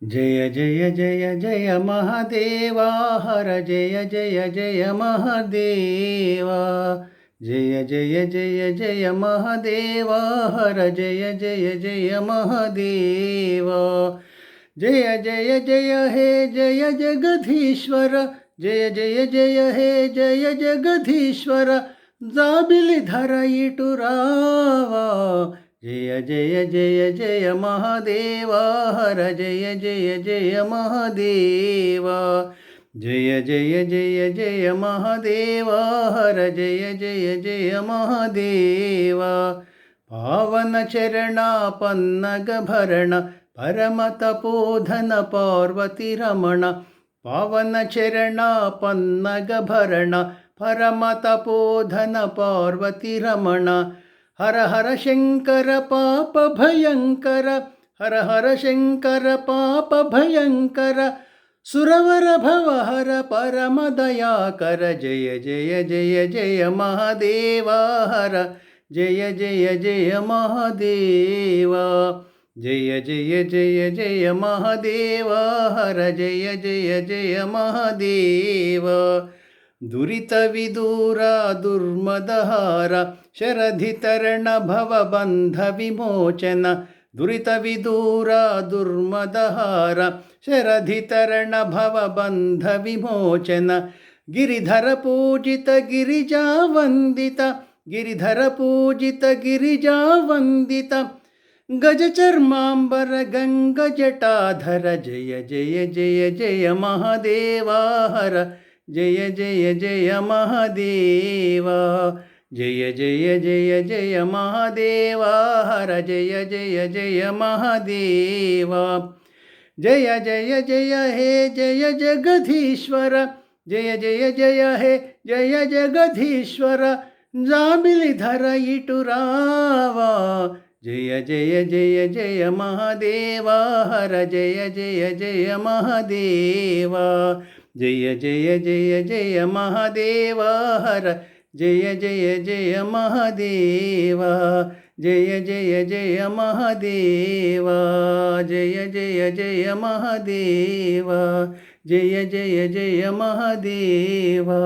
जय जय जय जय महादेवा हर जय जय जय महादेवा जय जय जय जय महादेवा हर जय जय जय महादेवा जय जय जय हे जय जगधीश्वर जय जय जय हे जय जगधीश्वर जाबिलिधर इटुरावा जय जय जय जय महादेवा हर जय जय जय महादेवा जय जय जय जय महादेवा हर जय जय जय महादेवा पावन चरणा पन्नग भरण परम तपोधन पार्वती रमण पावन चरणा पन्नग भरण परम तपोधन पार्वती रमण हर हर शंकर पाप भयंकर हर हर शंकर पाप भयंकर सुरवर भव हर परम दयाकर जय जय जय जय महादेवा हर जय जय जय महादेवा जय जय जय जय महादेवा हर जय जय जय महादेवा दुरित विदूर दुर्मदहार शरधितरण भवबन्ध विमोचन दुरित विदूर दुर्मदहार शरधितरण भवबन्ध विमोचन गिरिधर पूजित गिरिजा वंदित गिरिधर पूजित गिरिजा वंदित गजचर्मांबर गंग जटाधर जय जय जय जय महादेवा हर जय जय जय महादेवा जय जय जय जय महादेवा हर जय जय जय महादेवा जय जय जय हे जय जगधीश्वर जय जय जय हे जय जगधीश्वर जाबिलिधर इटुरावा जय जय जय जय महादेवा हर जय जय जय महादेवा जय जय जय जय महादेवा हर जय जय जय महादेवा जय जय जय महादेवा जय जय जय महादेवा जय जय जय महादेवा।